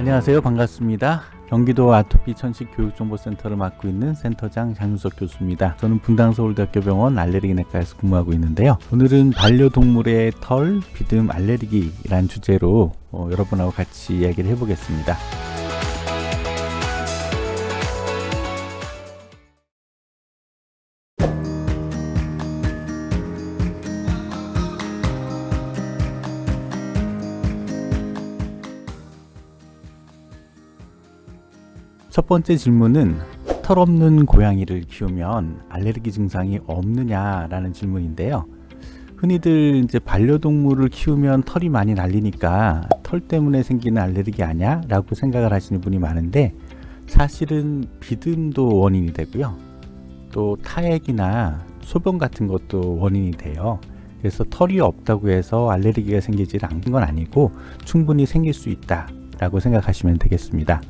안녕하세요. 반갑습니다. 경기도 아토피 천식 교육정보센터를 맡고 있는 센터장 장윤석 교수입니다. 저는 분당서울대학교병원 알레르기내과에서 근무하고 있는데요. 오늘은 반려동물의 털, 비듬, 알레르기라는 주제로 여러분하고 같이 이야기를 해보겠습니다. 첫 번째 질문은 털 없는 고양이를 키우면 알레르기 증상이 없느냐라는 질문인데요. 흔히들 이제 반려동물을 키우면 털이 많이 날리니까 털 때문에 생기는 알레르기 아니야? 라고 생각을 하시는 분이 많은데, 사실은 비듬도 원인이 되고요. 또 타액이나 소변 같은 것도 원인이 돼요. 그래서 털이 없다고 해서 알레르기가 생기지 않는 건 아니고 충분히 생길 수 있다 라고 생각하시면 되겠습니다.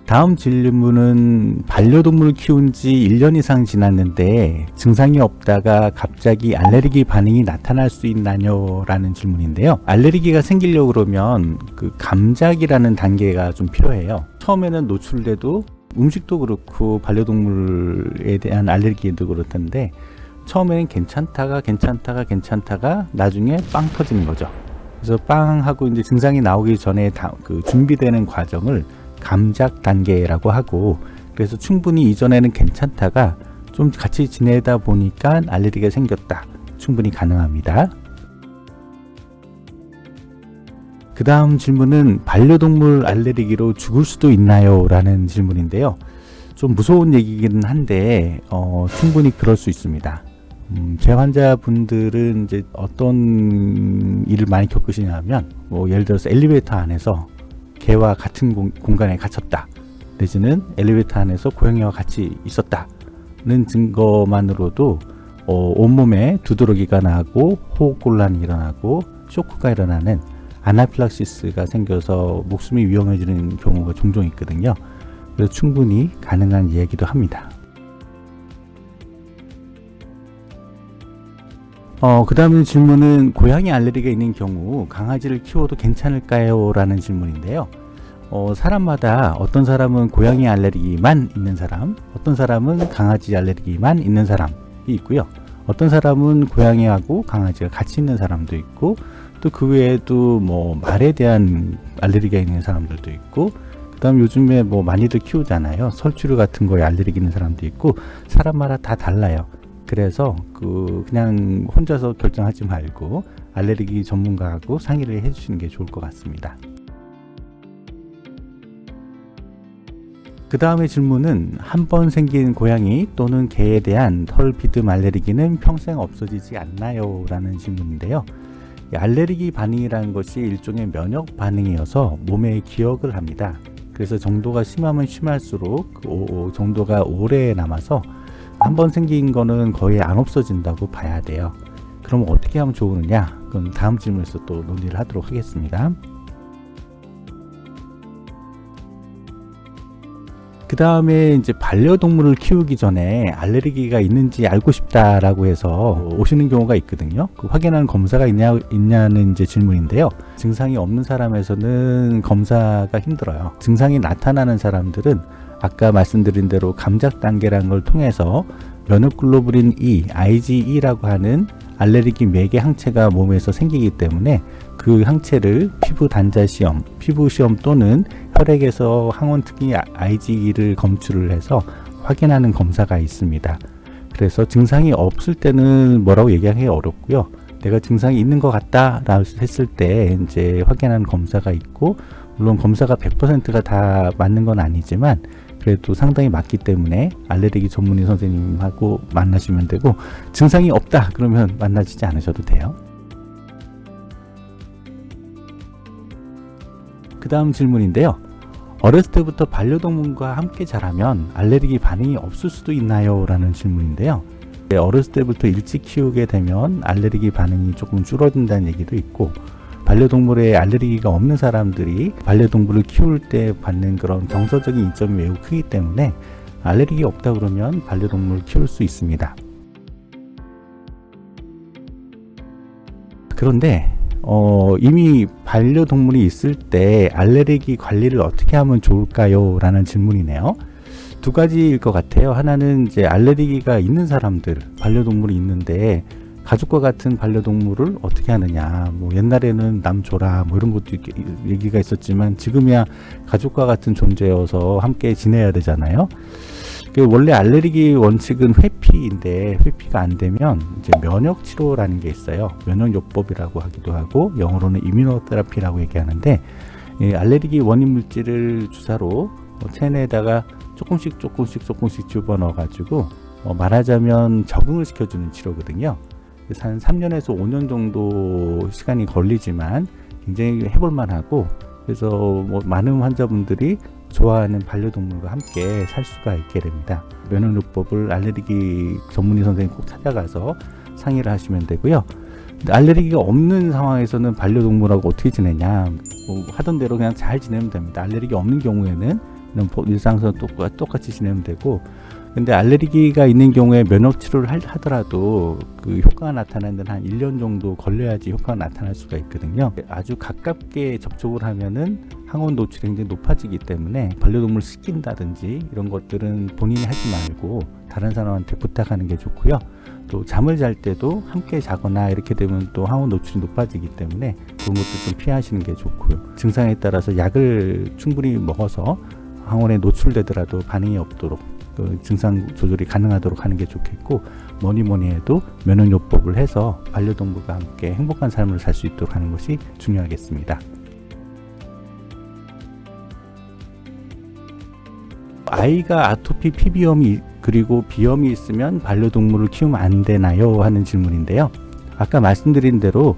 다음 질문은 반려동물 키운 지 1년 이상 지났는데 증상이 없다가 갑자기 알레르기 반응이 나타날 수 있나요? 라는 질문인데요. 알레르기가 생기려고 그러면 그 감작이라는 단계가 좀 필요해요. 처음에는 노출돼도 음식도 그렇고 반려동물에 대한 알레르기도 그렇던데, 처음에는 괜찮다가 나중에 빵 터지는 거죠. 그래서 빵 하고 이제 증상이 나오기 전에 그 준비되는 과정을 감작 단계라고 하고, 그래서 충분히 이전에는 괜찮다가 좀 같이 지내다 보니까 알레르기가 생겼다, 충분히 가능합니다. 그 다음 질문은 반려동물 알레르기로 죽을 수도 있나요? 라는 질문인데요. 좀 무서운 얘기긴 한데 충분히 그럴 수 있습니다. 제 환자분들은 이제 어떤 일을 많이 겪으시냐면, 예를 들어서 엘리베이터 안에서 개와 같은 공간에 갇혔다, 내지는 엘리베이터 안에서 고양이와 같이 있었다는 증거만으로도 온몸에 두드러기가 나고 호흡곤란이 일어나고 쇼크가 일어나는 아나필락시스가 생겨서 목숨이 위험해지는 경우가 종종 있거든요. 그래서 충분히 가능한 이야기도 합니다. 그 다음 질문은 고양이 알레르기가 있는 경우 강아지를 키워도 괜찮을까요? 라는 질문인데요. 사람마다 어떤 사람은 고양이 알레르기만 있는 사람, 어떤 사람은 강아지 알레르기만 있는 사람이 있고요. 어떤 사람은 고양이하고 강아지가 같이 있는 사람도 있고, 또 그 외에도 말에 대한 알레르기가 있는 사람들도 있고, 그 다음 요즘에 많이들 키우잖아요. 설치류 같은 거에 알레르기 있는 사람도 있고, 사람마다 다 달라요. 그래서 그냥 혼자서 결정하지 말고 알레르기 전문가하고 상의를 해주시는 게 좋을 것 같습니다. 그 다음에 질문은 한 번 생긴 고양이 또는 개에 대한 털, 비듬 알레르기는 평생 없어지지 않나요? 라는 질문인데요. 알레르기 반응이라는 것이 일종의 면역 반응이어서 몸에 기억을 합니다. 그래서 정도가 심하면 심할수록 정도가 오래 남아서 한 번 생긴 거는 거의 안 없어진다고 봐야 돼요. 그럼 어떻게 하면 좋으느냐? 그건 다음 질문에서 또 논의를 하도록 하겠습니다. 그 다음에 이제 반려동물을 키우기 전에 알레르기가 있는지 알고 싶다라고 해서 오시는 경우가 있거든요. 그 확인하는 검사가 있냐는 이제 질문인데요. 증상이 없는 사람에서는 검사가 힘들어요. 증상이 나타나는 사람들은 아까 말씀드린 대로 감작 단계라는 걸 통해서 면역글로불린 E, IgE라고 하는 알레르기 매개 항체가 몸에서 생기기 때문에 그 항체를 피부 단자 시험, 피부 시험 또는 혈액에서 항원특히 IgE를 검출을 해서 확인하는 검사가 있습니다. 그래서 증상이 없을 때는 뭐라고 얘기하기 어렵고요. 내가 증상이 있는 것 같다라고 했을 때 이제 확인하는 검사가 있고, 물론 검사가 100%가 다 맞는 건 아니지만 그래도 상당히 맞기 때문에 알레르기 전문의 선생님하고 만나시면 되고, 증상이 없다 그러면 만나지지 않으셔도 돼요. 그 다음 질문인데요. 어렸을 때부터 반려동물과 함께 자라면 알레르기 반응이 없을 수도 있나요? 라는 질문인데요. 어렸을 때부터 일찍 키우게 되면 알레르기 반응이 조금 줄어든다는 얘기도 있고, 반려동물에 알레르기가 없는 사람들이 반려동물을 키울 때 받는 그런 정서적인 이점이 매우 크기 때문에 알레르기 없다 그러면 반려동물을 키울 수 있습니다. 그런데 이미 반려동물이 있을 때 알레르기 관리를 어떻게 하면 좋을까요? 라는 질문이네요. 두 가지일 것 같아요. 하나는 이제 알레르기가 있는 사람들, 반려동물이 있는데 가족과 같은 반려동물을 어떻게 하느냐. 뭐 옛날에는 남 줘라 뭐 이런 것도 얘기가 있었지만 지금이야 가족과 같은 존재여서 함께 지내야 되잖아요. 원래 알레르기 원칙은 회피인데 회피가 안 되면 이제 면역 치료라는 게 있어요. 면역요법이라고 하기도 하고 영어로는 이뮤노테라피라고 얘기하는데 알레르기 원인 물질을 주사로 체내에다가 조금씩 집어넣어 가지고 말하자면 적응을 시켜주는 치료거든요. 그래서 한 3년에서 5년 정도 시간이 걸리지만 굉장히 해볼만 하고, 그래서 뭐 많은 환자분들이 좋아하는 반려동물과 함께 살 수가 있게 됩니다. 면역요법을 알레르기 전문의 선생님 꼭 찾아가서 상의를 하시면 되고요. 알레르기가 없는 상황에서는 반려동물하고 어떻게 지내냐, 뭐 하던 대로 그냥 잘 지내면 됩니다. 알레르기 없는 경우에는 일상에서 똑같이 지내면 되고, 근데 알레르기가 있는 경우에 면역 치료를 하더라도 그 효과가 나타나는 데는 한 1년 정도 걸려야지 효과가 나타날 수가 있거든요. 아주 가깝게 접촉을 하면은 항원 노출이 굉장히 높아지기 때문에 반려동물 씻긴다든지 이런 것들은 본인이 하지 말고 다른 사람한테 부탁하는 게 좋고요. 또 잠을 잘 때도 함께 자거나 이렇게 되면 또 항원 노출이 높아지기 때문에 그런 것도 좀 피하시는 게 좋고요. 증상에 따라서 약을 충분히 먹어서 항원에 노출되더라도 반응이 없도록 그 증상 조절이 가능하도록 하는 게 좋겠고, 뭐니 해도 면역요법을 해서 반려동물과 함께 행복한 삶을 살 수 있도록 하는 것이 중요하겠습니다. 아이가 아토피 피부염이 그리고 비염이 있으면 반려동물을 키우면 안 되나요? 하는 질문인데요. 아까 말씀드린 대로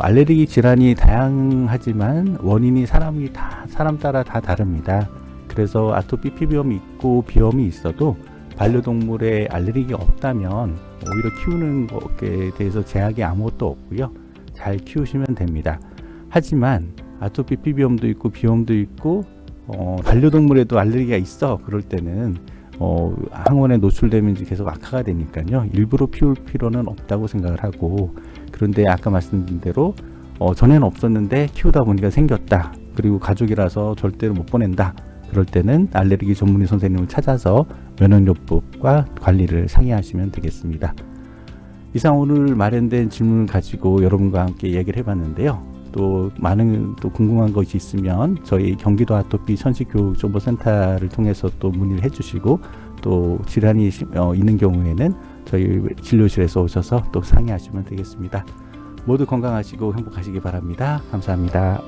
알레르기 질환이 다양하지만 원인이 사람 따라 다 다릅니다. 그래서 아토피 피부염이 있고 비염이 있어도 반려동물에 알레르기가 없다면 오히려 키우는 것에 대해서 제약이 아무것도 없고요. 잘 키우시면 됩니다. 하지만 아토피 피부염도 있고 비염도 있고 반려동물에도 알레르기가 있어, 그럴 때는 항원에 노출되면 계속 악화가 되니까요. 일부러 피울 필요는 없다고 생각을 하고, 그런데 아까 말씀드린 대로 전에는 없었는데 키우다 보니까 생겼다, 그리고 가족이라서 절대로 못 보낸다, 그럴 때는 알레르기 전문의 선생님을 찾아서 면역요법과 관리를 상의하시면 되겠습니다. 이상 오늘 마련된 질문을 가지고 여러분과 함께 얘기를 해봤는데요. 또 많은 또 궁금한 것이 있으면 저희 경기도 아토피 천식교육정보센터를 통해서 또 문의를 해주시고, 또 질환이 있는 경우에는 저희 진료실에서 오셔서 또 상의하시면 되겠습니다. 모두 건강하시고 행복하시기 바랍니다. 감사합니다.